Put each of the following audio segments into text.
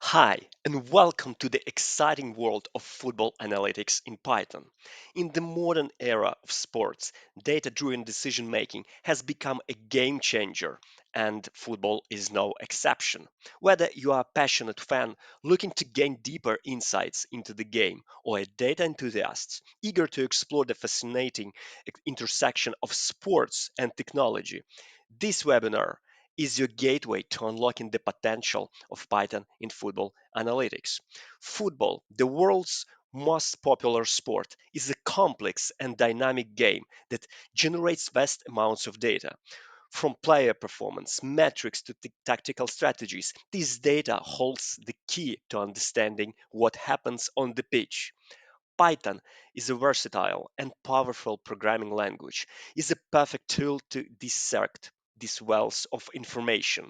Hi, and welcome to the exciting world of football analytics in Python. In the modern era of sports, data driven decision making has become a game changer, and football is no exception. Whether you are a passionate fan looking to gain deeper insights into the game, or a data enthusiast eager to explore the fascinating intersection of sports and technology, this webinar is your gateway to unlocking the potential of Python in football analytics. Football, the world's most popular sport, is a complex and dynamic game that generates vast amounts of data. From player performance metrics to tactical strategies, this data holds the key to understanding what happens on the pitch. Python is a versatile and powerful programming language. Is a perfect tool to dissect these wells of information,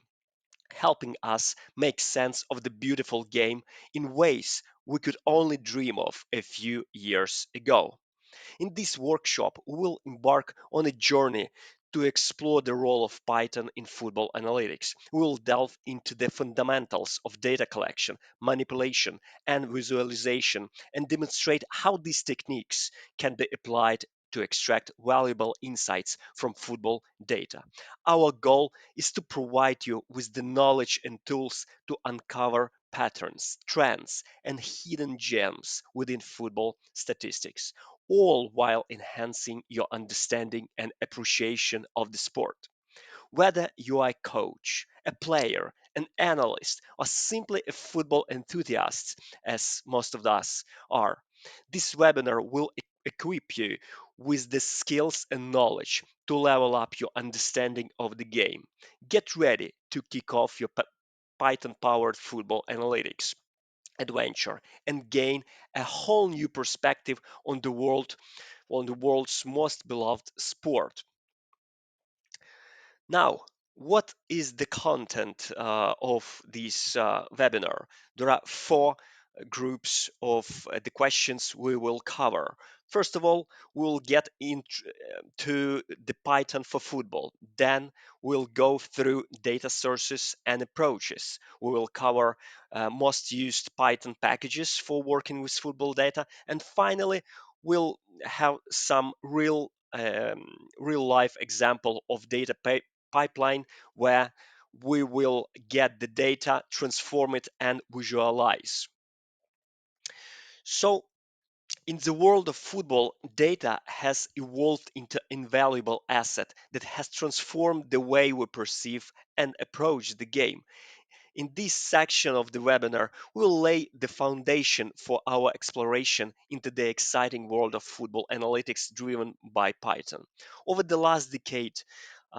helping us make sense of the beautiful game in ways we could only dream of a few years ago. In this workshop, we will embark on a journey to explore the role of Python in football analytics. We will delve into the fundamentals of data collection, manipulation, and visualization, and demonstrate how these techniques can be applied to extract valuable insights from football data. Our goal is to provide you with the knowledge and tools to uncover patterns, trends, and hidden gems within football statistics, all while enhancing your understanding and appreciation of the sport. Whether you are a coach, a player, an analyst, or simply a football enthusiast, as most of us are, this webinar will equip you with the skills and knowledge to level up your understanding of the game. Get ready to kick off your Python powered football analytics adventure and gain a whole new perspective on the world's most beloved sport. Now, what is the content of this webinar? There are four groups of the questions we will cover. First of all, we'll get into the Python for football. Then we'll go through data sources and approaches. We will cover most used Python packages for working with football data. And finally, we'll have some real life example of data pipeline where we will get the data, transform it, and visualize. So, in the world of football, data has evolved into invaluable asset that has transformed the way we perceive and approach the game. In this section of the webinar, we'll lay the foundation for our exploration into the exciting world of football analytics driven by Python. Over the last decade,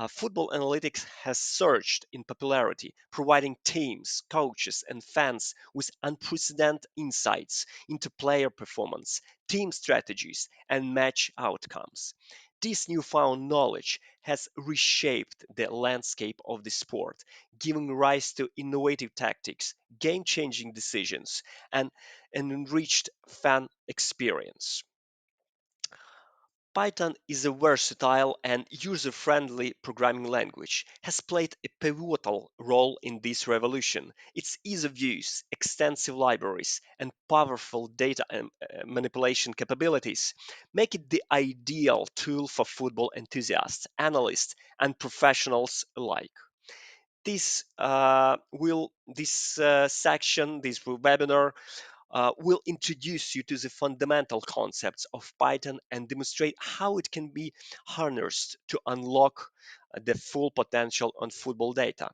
football analytics has surged in popularity, providing teams, coaches, and fans with unprecedented insights into player performance, team strategies, and match outcomes. This newfound knowledge has reshaped the landscape of the sport, giving rise to innovative tactics, game changing decisions, and an enriched fan experience. Python is a versatile and user-friendly programming language, has played a pivotal role in this revolution. Its ease of use, extensive libraries, and powerful data manipulation capabilities make it the ideal tool for football enthusiasts, analysts, and professionals alike. This webinar will introduce you to the fundamental concepts of Python and demonstrate how it can be harnessed to unlock the full potential on football data.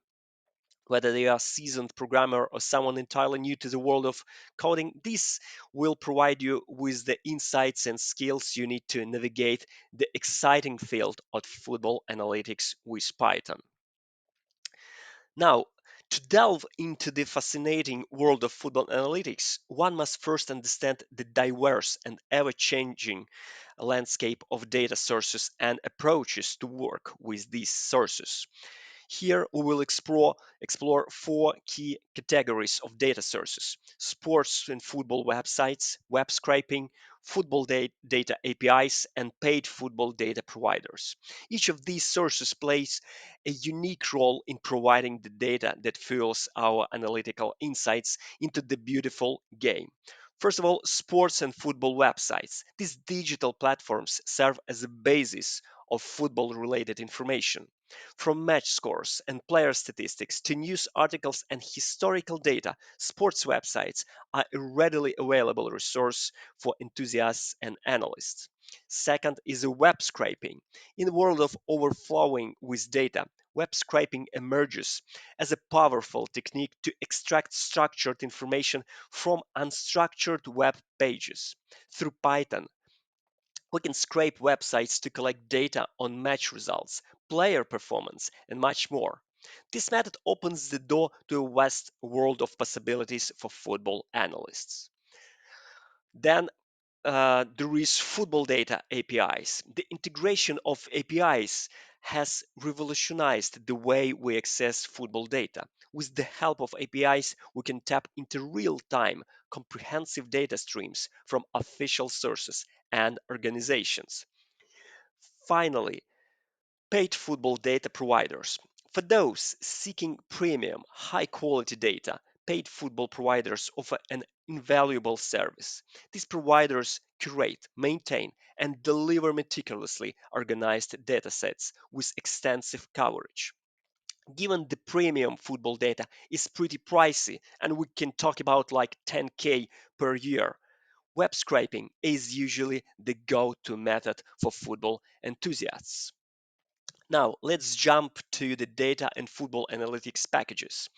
Whether they are a seasoned programmer or someone entirely new to the world of coding, this will provide you with the insights and skills you need to navigate the exciting field of football analytics with Python. Now, to delve into the fascinating world of football analytics, one must first understand the diverse and ever changing landscape of data sources and approaches to work with these sources. Here we will explore four key categories of data sources: sports and football websites, web scraping, data APIs, and paid football data providers. Each of these sources plays a unique role in providing the data that fuels our analytical insights into the beautiful game. First of all, sports and football websites. These digital platforms serve as a basis of football related information. From match scores and player statistics to news articles and historical data, sports websites are a readily available resource for enthusiasts and analysts. Second is a web scraping. In a world of overflowing with data, web scraping emerges as a powerful technique to extract structured information from unstructured web pages. Through Python, we can scrape websites to collect data on match results, player performance, and much more. This method opens the door to a vast world of possibilities for football analysts. Then there is football data APIs. The integration of APIs has revolutionized the way we access football data. With the help of APIs, we can tap into real time, comprehensive data streams from official sources and organizations. Finally, paid football data providers. For those seeking premium, high quality data, paid football providers offer an invaluable service. These providers curate, maintain, and deliver meticulously organized datasets with extensive coverage. Given the premium football data is pretty pricey, and we can talk about like 10K per year, web scraping is usually the go to method for football enthusiasts. Now, let's jump to the data and football analytics packages.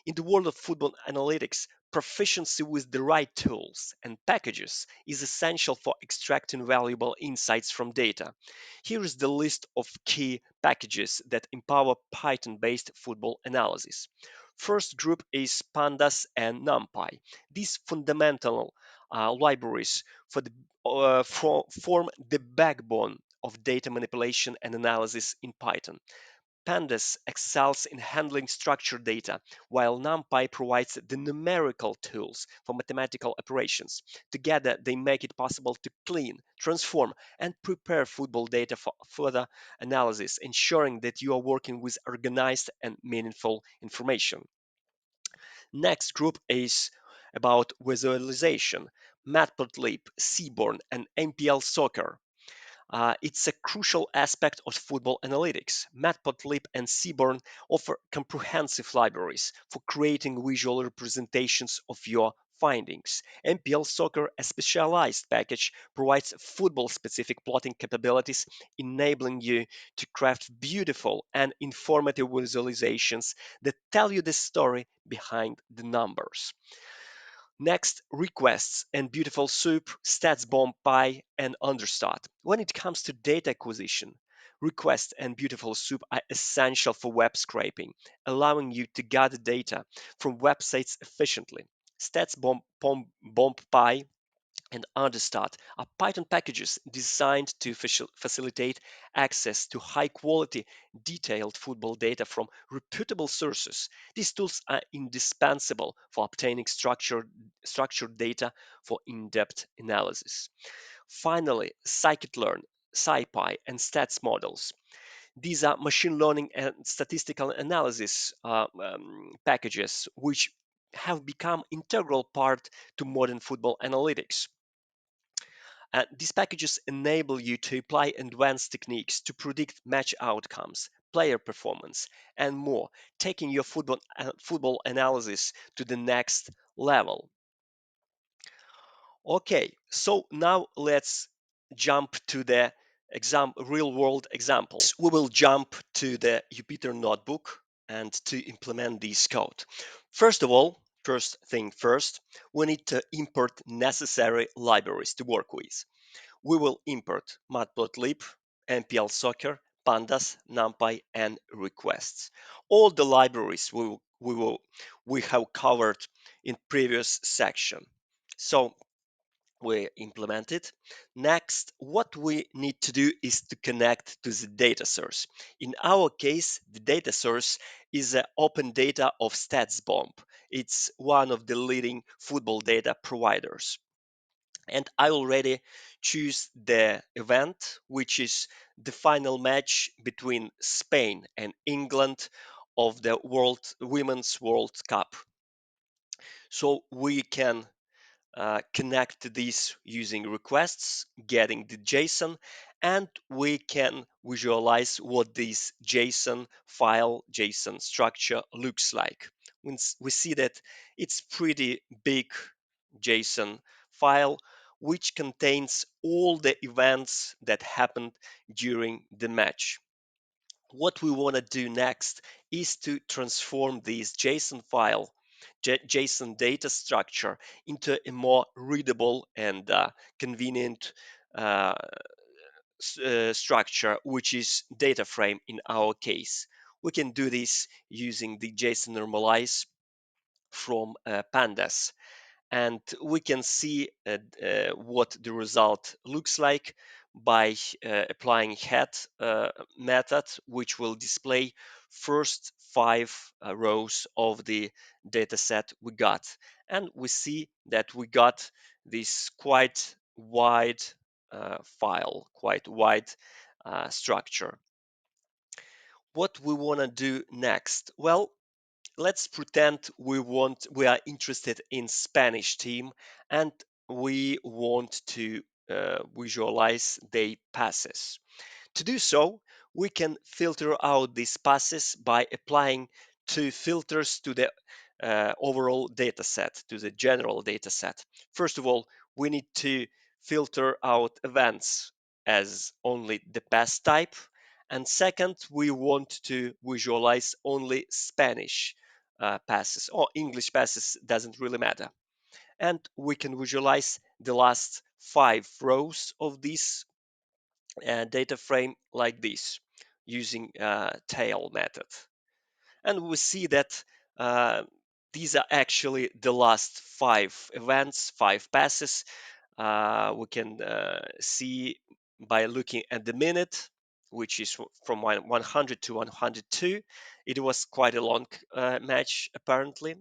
In the world of football analytics, proficiency with the right tools and packages is essential for extracting valuable insights from data. Here is the list of key packages that empower Python based football analysis. First group is Pandas and NumPy. These fundamental libraries form the backbone of data manipulation and analysis in Python. Pandas excels in handling structured data, while NumPy provides the numerical tools for mathematical operations. Together, they make it possible to clean, transform, and prepare football data for further analysis, ensuring that you are working with organized and meaningful information. Next group is about visualization. Matplotlib, Seaborn, and MPL Soccer. It's a crucial aspect of football analytics. Matplotlib and Seaborn offer comprehensive libraries for creating visual representations of your findings. MPL Soccer, a specialized package, provides football-specific plotting capabilities, enabling you to craft beautiful and informative visualizations that tell you the story behind the numbers. Next, requests and beautiful soup, StatsBomb, Pi, and Understat. When it comes to data acquisition, requests and beautiful soup are essential for web scraping, allowing you to gather data from websites efficiently. StatsBomb, Pi, and Understat are Python packages designed to facilitate access to high quality, detailed football data from reputable sources. These tools are indispensable for obtaining structured data for in depth analysis. Finally, scikit-learn, SciPy, and stats models. These are machine learning and statistical analysis packages which have become integral part to modern football analytics. These packages enable you to apply advanced techniques to predict match outcomes, player performance, and more, taking your football analysis to the next level. Okay, so now let's jump to the real world examples. We will jump to the Jupyter Notebook and to implement this code. First of all, first thing first, we need to import necessary libraries to work with. We will import matplotlib, MPL Soccer, pandas, numpy, and requests. All the libraries we have covered in previous section. So we implement it. Next, what we need to do is to connect to the data source. In our case, the data source is an open data of StatsBomb. It's one of the leading football data providers. And I already choose the event, which is the final match between Spain and England of the Women's World Cup. So we can connect to this using requests, getting the JSON, and we can visualize what this JSON file, JSON structure looks like. We see that it's pretty big JSON file which contains all the events that happened during the match. What we want to do next is to transform this JSON file, JSON data structure, into a more readable and convenient uh, structure, which is DataFrame in our case. We can do this using the JSON normalize from pandas, and we can see what the result looks like by applying head method, which will display first five rows of the data set we got. And we see that we got this quite wide file, quite wide structure. What we want to do next? Well, let's pretend we are interested in Spanish team, and we want to visualize their passes. To do so, we can filter out these passes by applying two filters to the overall data set, to the general data set. First of all, we need to filter out events as only the pass type. And second, we want to visualize only Spanish passes, or English passes, doesn't really matter. And we can visualize the last five rows of this data frame like this using tail method. And we see that uh, these are actually the last five events, five passes. We can see by looking at the minute, which is from 100 to 102. It was quite a long match, apparently.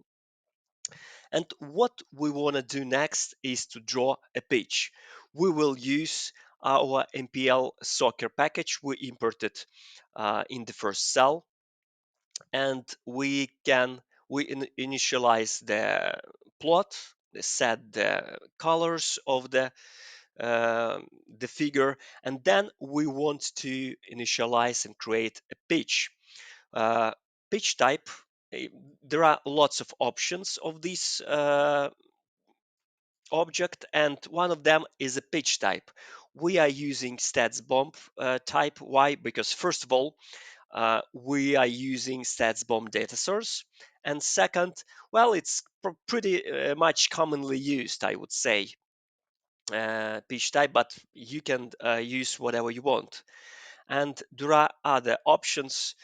And what we want to do next is to draw a pitch. We will use our MPL soccer package we imported in the first cell, and we initialize the plot, set the colors of the figure, and then we want to initialize and create a pitch. Uh, Pitch type. eh, There are lots of options of this object, and one of them is a pitch type. We are using StatsBomb type. Why? Because first of all, we are using StatsBomb data source, and second, well, it's pretty much commonly used, I would say, pitch type, but you can use whatever you want. And there are other options,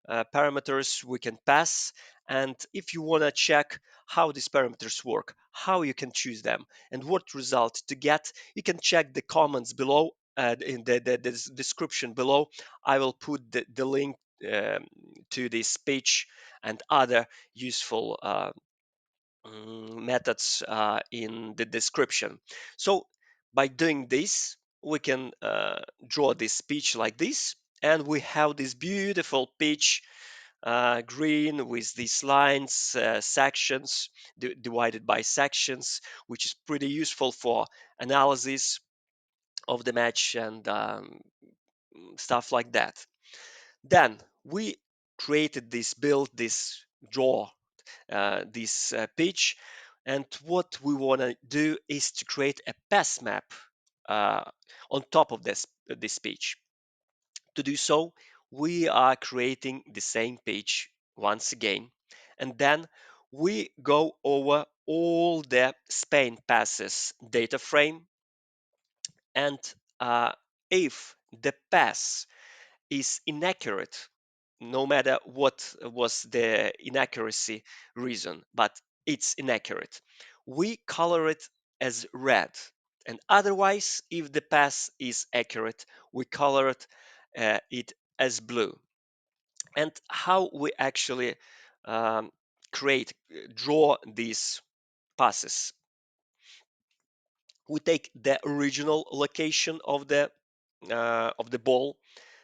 parameters we can pass. And if you want to check how these parameters work, how you can choose them, and what result to get, you can check the comments below. In the description below, I will put the link to this page and other useful methods in the description. So by doing this, we can draw this pitch like this, and we have this beautiful pitch, green with these lines, sections divided by sections, which is pretty useful for analysis of the match and stuff like that. Then we created this build, this draw, this pitch. And what we want to do is to create a pass map uh, on top of this page. To do so, we are creating the same page once again. And then we go over all the Spain passes data frame. And if the pass is inaccurate, no matter what was the inaccuracy reason, but it's inaccurate, we color it as red. And otherwise, if the pass is accurate, we color it as blue. And how we actually um, draw these passes. We take the original location of the ball,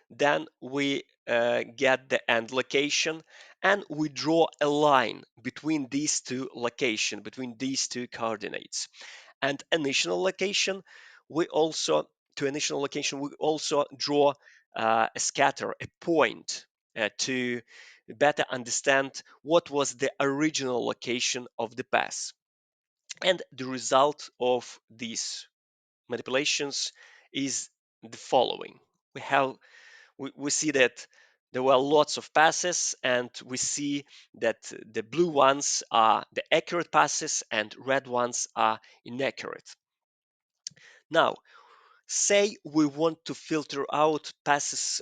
then we get the end location, and we draw a line between these two locations, between these two coordinates. And initial location, we also initial location we also draw a scatter, a point, to better understand what was the original location of the pass. And the result of these manipulations is the following. We see that there were lots of passes, and we see that the blue ones are the accurate passes and red ones are inaccurate. Now, say we want to filter out passes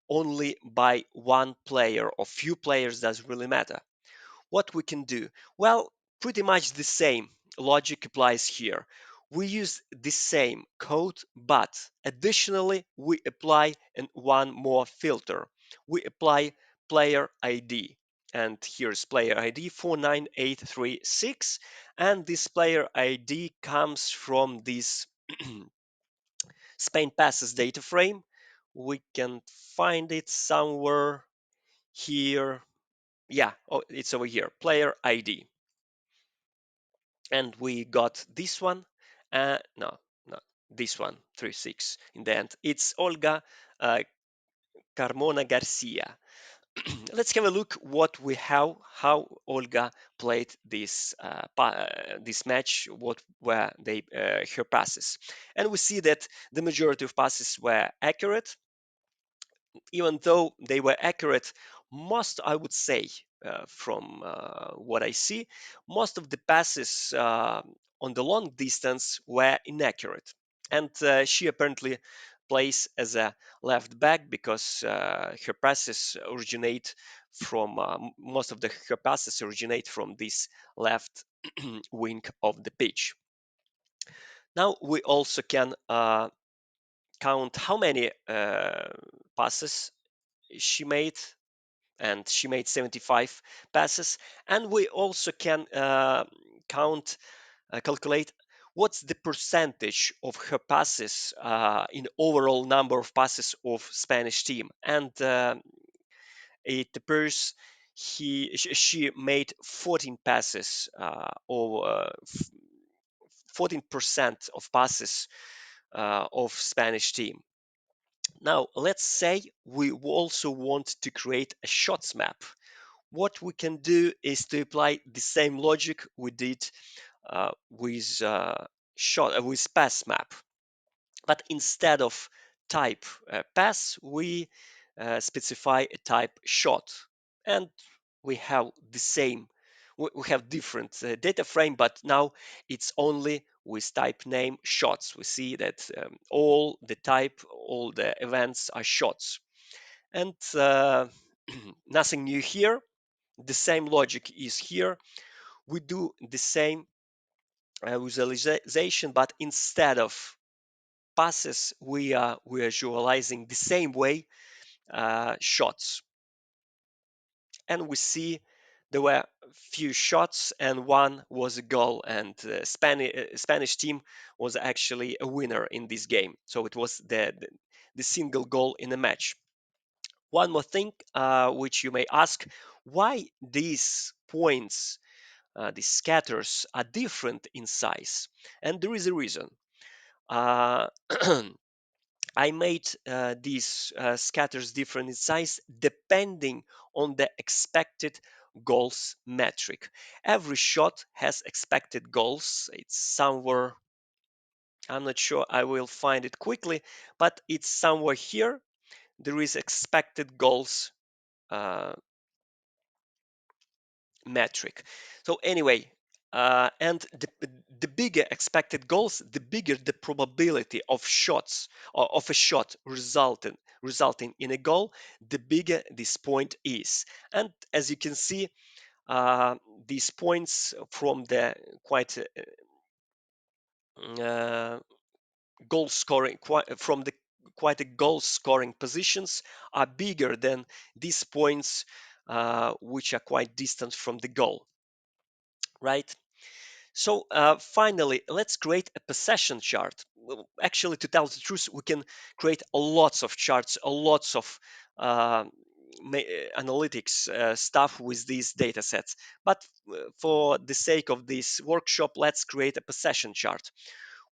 only by one player or few players, doesn't really matter. What we can do? Well, pretty much the same logic applies here. We use the same code, but additionally we apply one more filter. We apply player ID, and here's player ID 49836, and this player ID comes from this Spain passes data frame. We can find it somewhere here. Yeah, oh, it's over here, player ID. And we got this one. No, this one, 36 in the end. It's Olga uh, Carmona Garcia. Let's have a look what we have, how Olga played this match, what were her passes. And we see that the majority of passes were accurate. Even though they were accurate, most, I would say, from what I see, most of the passes on the long distance were inaccurate. And she apparently plays as a left back because her passes originate from most of her passes originate from this left wing of the pitch. Now we also can count how many passes she made, and she made 75 passes. And we also can calculate what's the percentage of her passes in overall number of passes of Spanish team. And it appears she made 14 passes, or 14% of passes of Spanish team. Now, let's say we also want to create a shots map. What we can do is to apply the same logic we did with pass map, but instead of type pass, we specify a type shot, and we have the same. We have different data frame, but now it's only with type name shots. We see that all the events are shots, and nothing new here. The same logic is here. We do the same visualization, but instead of passes, we are visualizing the same way shots. And we see there were few shots and one was a goal, and Spanish team was actually a winner in this game. So it was the single goal in the match. One more thing which you may ask, why these points, the scatters are different in size? And there is a reason. Uh, I made these scatters different in size depending on the expected goals metric. Every shot has expected goals. It's somewhere, I'm not sure, I will find it quickly, but it's somewhere here. There is expected goals uh, metric. So anyway, and the bigger expected goals, the bigger the probability of shots, or of a shot resulting in a goal, the bigger this point is. And as you can see, uh, these points from the quite uh, goal scoring from the quite a goal scoring positions are bigger than these points which are quite distant from the goal, right? So finally, let's create a possession chart. Well, actually, to tell the truth, we can create a lots of charts, a lots of uh, analytics stuff with these data sets. But for the sake of this workshop, let's create a possession chart.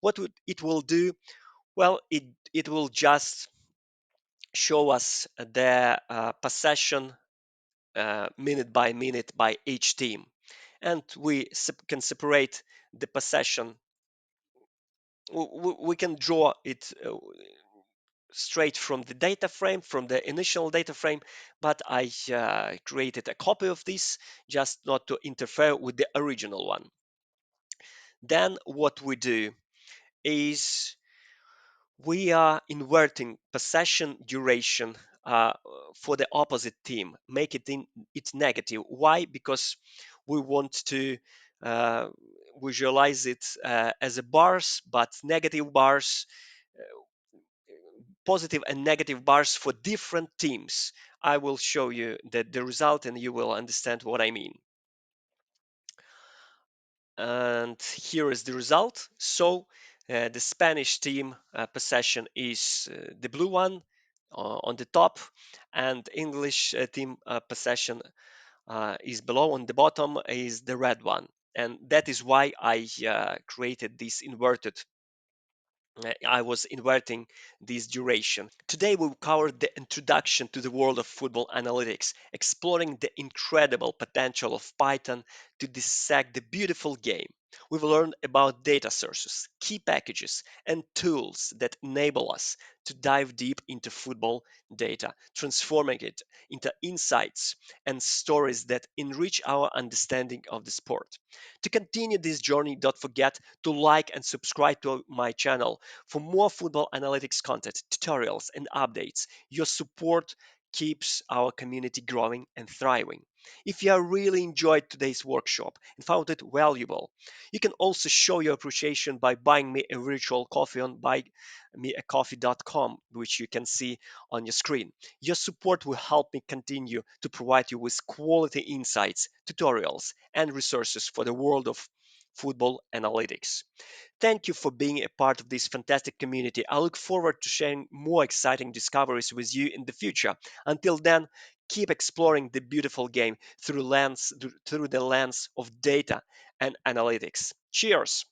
What it will do? Well, it will just show us the possession minute by minute by each team, and we can separate the possession. We can draw it straight from the data frame, from the initial data frame, but I created a copy of this just not to interfere with the original one. Then what we do is we are inverting possession duration for the opposite team, make it it's negative. Why? Because we want to uh, visualize it as a bars, but negative bars, positive and negative bars for different teams. I will show you the result and you will understand what I mean. And here is the result. So the Spanish team possession is the blue one on the top, and English team possession is below. On the bottom is the red one, and that is why I created this inverted. I was inverting this duration. Today we will cover the introduction to the world of football analytics, exploring the incredible potential of Python to dissect the beautiful game. We will learn about data sources, key packages, and tools that enable us to dive deep into football data, transforming it into insights and stories that enrich our understanding of the sport. To continue this journey, don't forget to like and subscribe to my channel for more football analytics content, tutorials, and updates. Your support keeps our community growing and thriving. If you really enjoyed today's workshop and found it valuable, you can also show your appreciation by buying me a virtual coffee on buymeacoffee.com, which you can see on your screen. Your support will help me continue to provide you with quality insights, tutorials, and resources for the world of football analytics. Thank you for being a part of this fantastic community. I look forward to sharing more exciting discoveries with you in the future. Until then, keep exploring the beautiful game through the lens of data and analytics. Cheers!